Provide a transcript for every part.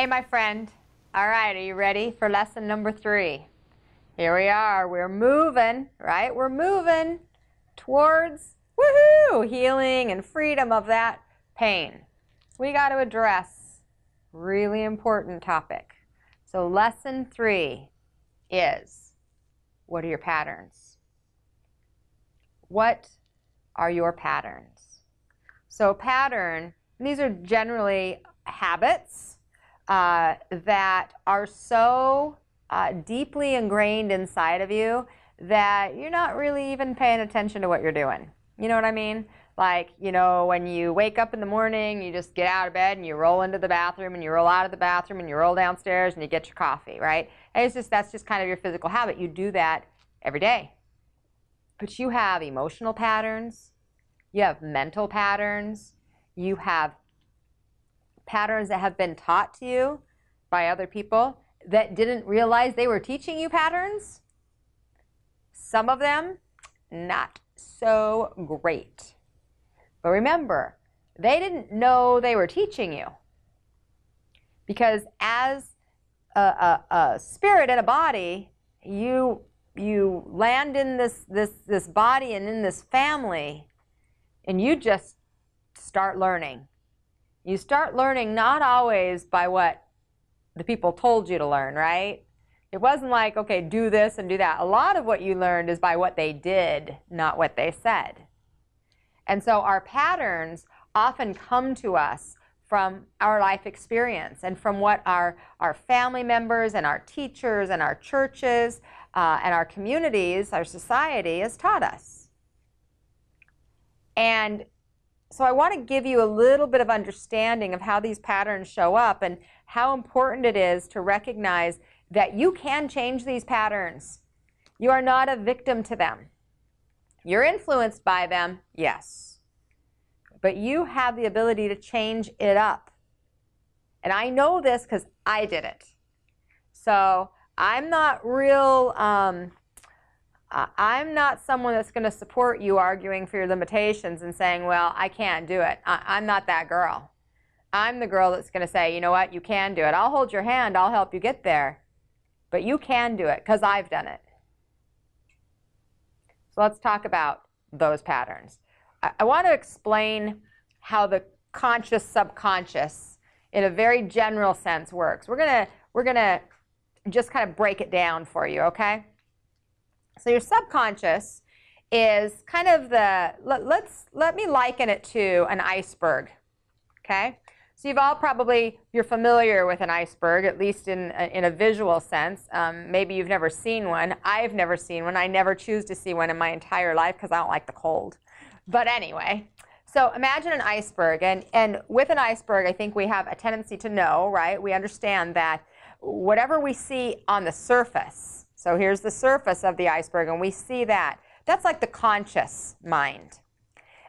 Hey, my friend. All right, are you ready for lesson number 3? Here we are. We're moving, right? We're moving towards, woohoo, healing and freedom of that pain. We got to address really important topic. So lesson 3 is, what are your patterns? What are your patterns? So pattern, these are generally habits that are so deeply ingrained inside of you that you're not really even paying attention to what you're doing. You know what I mean? Like, you know, when you wake up in the morning, you just get out of bed and you roll into the bathroom and you roll out of the bathroom and you roll downstairs and you get your coffee, right? And it's just, that's just kind of your physical habit. You do that every day. But you have emotional patterns, you have mental patterns, you have patterns that have been taught to you by other people that didn't realize they were teaching you patterns. Some of them, not so great. But remember, they didn't know they were teaching you. Because as a spirit in a body, you land in this body and in this family, and you just start learning. You start learning not always by what the people told you to learn, right? It wasn't like, okay, do this and do that. A lot of what you learned is by what they did, not what they said. And so our patterns often come to us from our life experience and from what our family members and our teachers and our churches and our communities, our society has taught us. And so I want to give you a little bit of understanding of how these patterns show up and how important it is to recognize that you can change these patterns. You are not a victim to them. You're influenced by them, yes. But you have the ability to change it up. And I know this because I did it. So I'm not I'm not someone that's going to support you arguing for your limitations and saying, well, I can't do it. I'm not that girl. I'm the girl that's going to say, you know what, you can do it. I'll hold your hand. I'll help you get there. But you can do it because I've done it. So let's talk about those patterns. I want to explain how the conscious subconscious in a very general sense works. We're going to just kind of break it down for you, okay? So your subconscious is kind of the, let me liken it to an iceberg, okay? So you're familiar with an iceberg, at least in a visual sense. Maybe you've never seen one. I've never seen one. I never choose to see one in my entire life because I don't like the cold. But anyway, so imagine an iceberg. And with an iceberg, I think we have a tendency to know, right? We understand that whatever we see on the surface, so here's the surface of the iceberg, and we see that. That's like the conscious mind.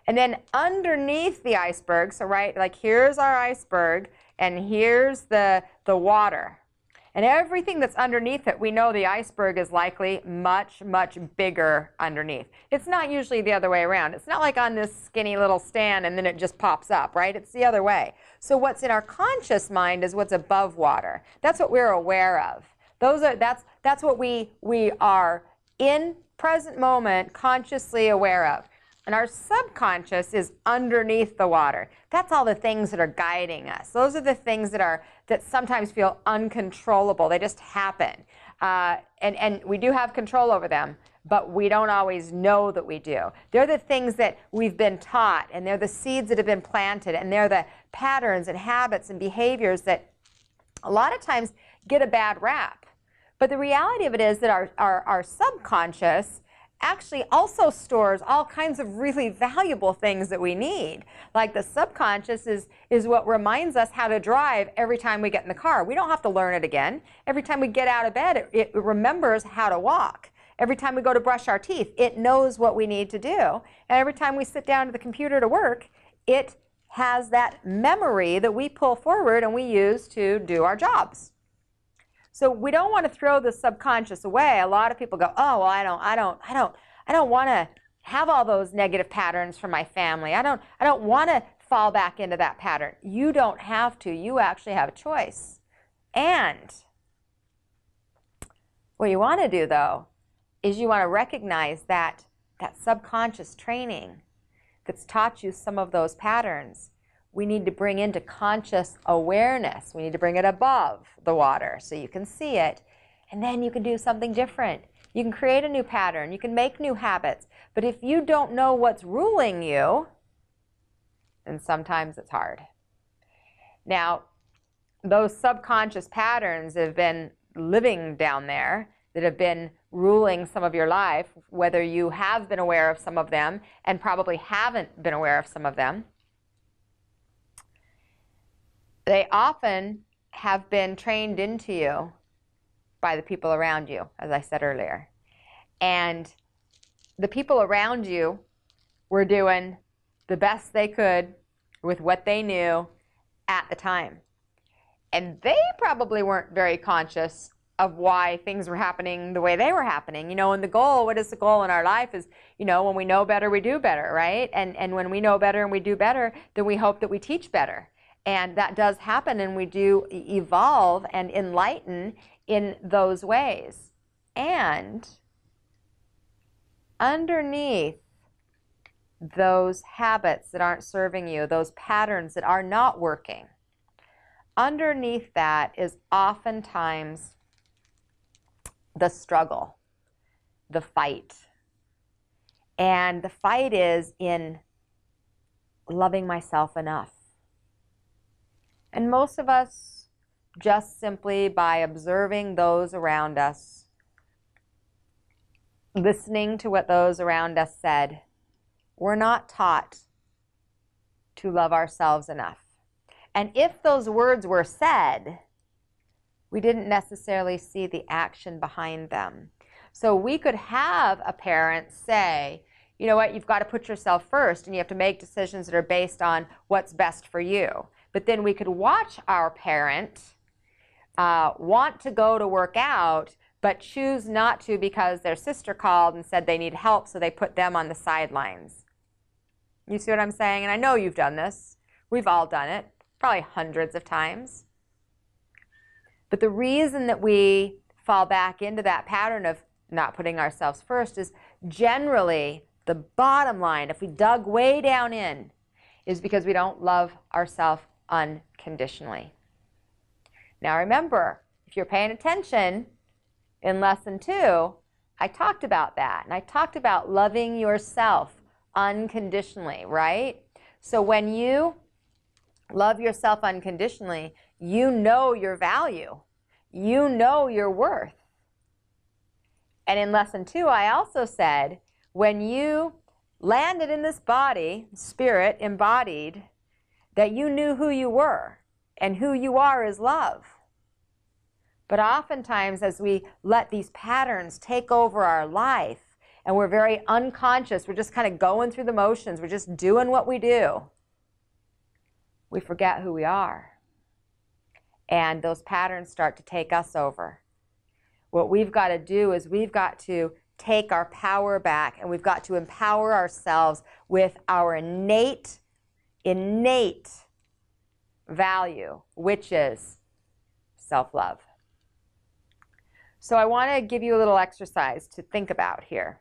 And then underneath the iceberg, so right, like here's our iceberg, and here's the water. And everything that's underneath it, we know the iceberg is likely much, much bigger underneath. It's not usually the other way around. It's not like on this skinny little stand and then it just pops up, right? It's the other way. So what's in our conscious mind is what's above water. That's what we're aware of. That's what we are in present moment consciously aware of. And our subconscious is underneath the water. That's all the things that are guiding us. Those are the things that sometimes feel uncontrollable. They just happen. And we do have control over them, but we don't always know that we do. They're the things that we've been taught, and they're the seeds that have been planted, and they're the patterns and habits and behaviors that a lot of times get a bad rap. But the reality of it is that our subconscious actually also stores all kinds of really valuable things that we need. Like the subconscious is what reminds us how to drive every time we get in the car. We don't have to learn it again. Every time we get out of bed, it remembers how to walk. Every time we go to brush our teeth, it knows what we need to do. And every time we sit down to the computer to work, it has that memory that we pull forward and we use to do our jobs. So we don't want to throw the subconscious away. A lot of people go, oh, well, I don't want to have all those negative patterns from my family. I don't want to fall back into that pattern. You don't have to. You actually have a choice. And what you want to do, though, is you want to recognize that subconscious training that's taught you some of those patterns, we need to bring into conscious awareness. We need to bring it above the water so you can see it, and then you can do something different. You can create a new pattern. You can make new habits. But if you don't know what's ruling you, then sometimes it's hard. Now, those subconscious patterns that have been living down there, that have been ruling some of your life, whether you have been aware of some of them and probably haven't been aware of some of them, they often have been trained into you by the people around you, as I said earlier. And the people around you were doing the best they could with what they knew at the time. And they probably weren't very conscious of why things were happening the way they were happening. You know, and the goal, what is the goal in our life is, you know, when we know better, we do better, right? And when we know better and we do better, then we hope that we teach better. And that does happen, and we do evolve and enlighten in those ways. And underneath those habits that aren't serving you, those patterns that are not working, underneath that is oftentimes the struggle, the fight. And the fight is in loving myself enough. And most of us, just simply by observing those around us, listening to what those around us said, we're not taught to love ourselves enough. And if those words were said, we didn't necessarily see the action behind them. So we could have a parent say, you know what, you've got to put yourself first, and you have to make decisions that are based on what's best for you. But then we could watch our parent want to go to work out, but choose not to because their sister called and said they need help, so they put them on the sidelines. You see what I'm saying? And I know you've done this. We've all done it, probably hundreds of times. But the reason that we fall back into that pattern of not putting ourselves first is generally the bottom line, if we dug way down in, is because we don't love ourselves unconditionally. Now remember, if you're paying attention in lesson 2, I talked about that. And I talked about loving yourself unconditionally, right? So when you love yourself unconditionally, you know your value. You know your worth. And in lesson 2, I also said, when you landed in this body, spirit embodied, that you knew who you were, and who you are is love. But oftentimes, as we let these patterns take over our life, and we're very unconscious, we're just kind of going through the motions, we're just doing what we do, we forget who we are. And those patterns start to take us over. What we've got to do is we've got to take our power back, and we've got to empower ourselves with our innate value, which is self-love. So I want to give you a little exercise to think about here.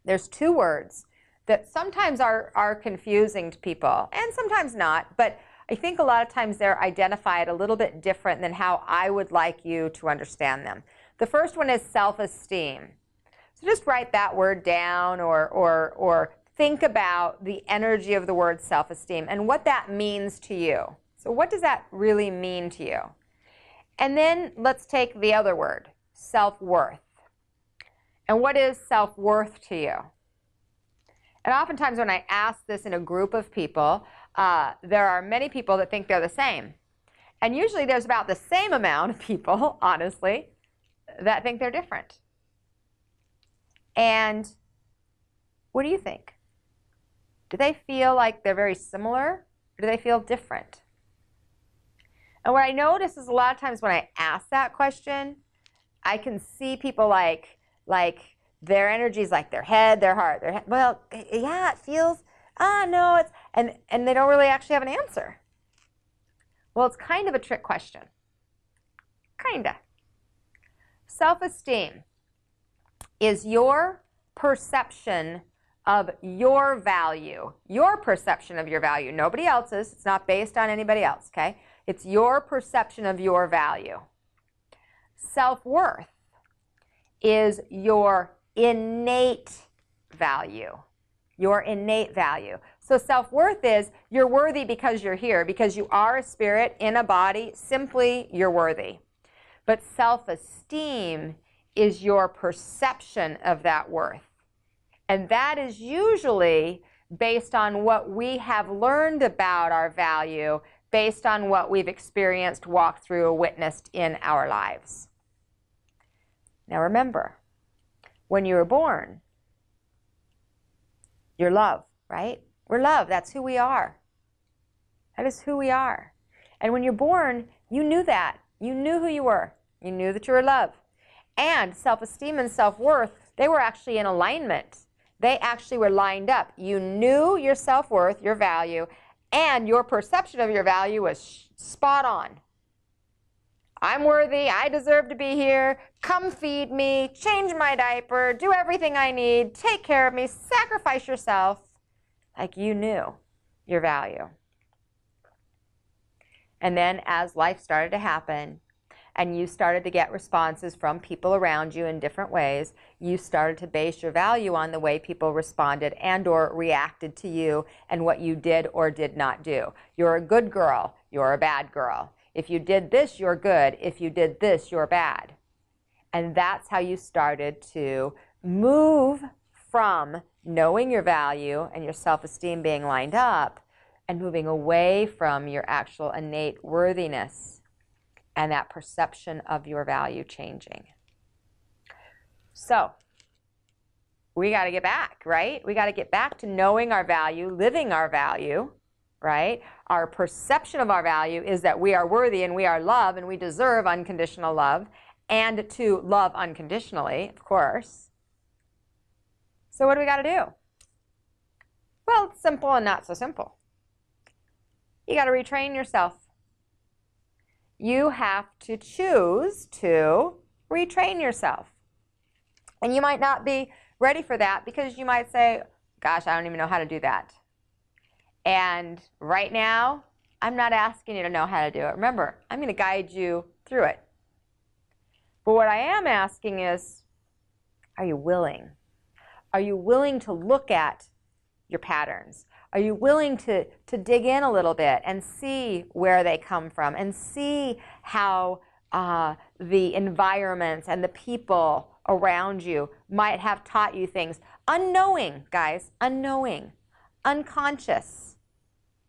There's 2 words that sometimes are confusing to people, and sometimes not, but I think a lot of times they're identified a little bit different than how I would like you to understand them. The first one is self-esteem. So just write that word down, or think about the energy of the word self-esteem and what that means to you. So what does that really mean to you? And then let's take the other word, self-worth. And what is self-worth to you? And oftentimes when I ask this in a group of people, there are many people that think they're the same. And usually there's about the same amount of people, honestly, that think they're different. And what do you think? Do they feel like they're very similar, or do they feel different? And what I notice is a lot of times when I ask that question, I can see people like their energy is like their head, their heart, their head. Well, yeah, it feels, no, it's, and they don't really actually have an answer. Well, it's kind of a trick question. Kinda. Self-esteem is your perception of your value. Your perception of your value. Nobody else's. It's not based on anybody else, okay? It's your perception of your value. Self-worth is your innate value. Your innate value. So self-worth is you're worthy because you're here, because you are a spirit in a body. Simply, you're worthy. But self-esteem is your perception of that worth. And that is usually based on what we have learned about our value, based on what we've experienced, walked through, or witnessed in our lives. Now remember, when you were born, you're love, right? We're love. That's who we are. That is who we are. And when you're born, you knew that. You knew who you were. You knew that you were love. And self-esteem and self-worth, they were actually in alignment. They actually were lined up. You knew your self-worth, your value, and your perception of your value was spot on. I'm worthy. I deserve to be here. Come feed me. Change my diaper. Do everything I need. Take care of me. Sacrifice yourself. Like you knew your value. And then as life started to happen, and you started to get responses from people around you in different ways, you started to base your value on the way people responded and or reacted to you and what you did or did not do. You're a good girl. You're a bad girl. If you did this, you're good. If you did this, you're bad. And that's how you started to move from knowing your value and your self-esteem being lined up and moving away from your actual innate worthiness and that perception of your value changing. So we got to get back, right? We got to get back to knowing our value, living our value, right? Our perception of our value is that we are worthy and we are love and we deserve unconditional love and to love unconditionally, of course. So what do we got to do? Well, it's simple and not so simple. You got to retrain yourself. You have to choose to retrain yourself. And you might not be ready for that because you might say, gosh, I don't even know how to do that. And right now, I'm not asking you to know how to do it. Remember, I'm going to guide you through it. But what I am asking is, are you willing? Are you willing to look at your patterns? Are you willing to dig in a little bit and see where they come from and see how the environments and the people around you might have taught you things? Unknowing, guys, unknowing, unconscious.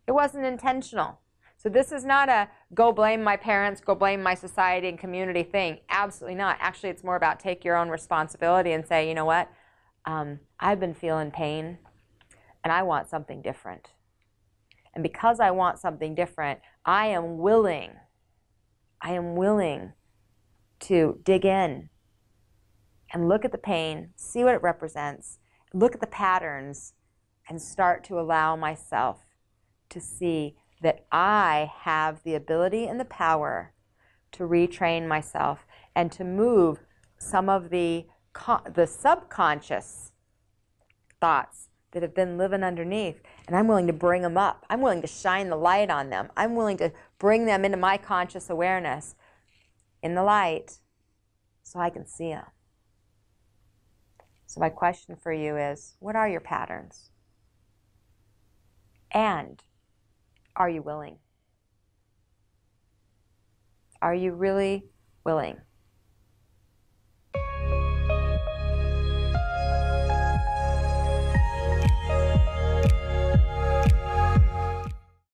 It wasn't intentional. So this is not a go blame my parents, go blame my society and community thing. Absolutely not. Actually, it's more about take your own responsibility and say, you know what? I've been feeling pain. And I want something different. And because I want something different, I am willing to dig in and look at the pain, see what it represents, look at the patterns, and start to allow myself to see that I have the ability and the power to retrain myself and to move some of the subconscious thoughts that have been living underneath, and I'm willing to bring them up. I'm willing to shine the light on them. I'm willing to bring them into my conscious awareness in the light so I can see them. So my question for you is, what are your patterns? And are you willing? Are you really willing?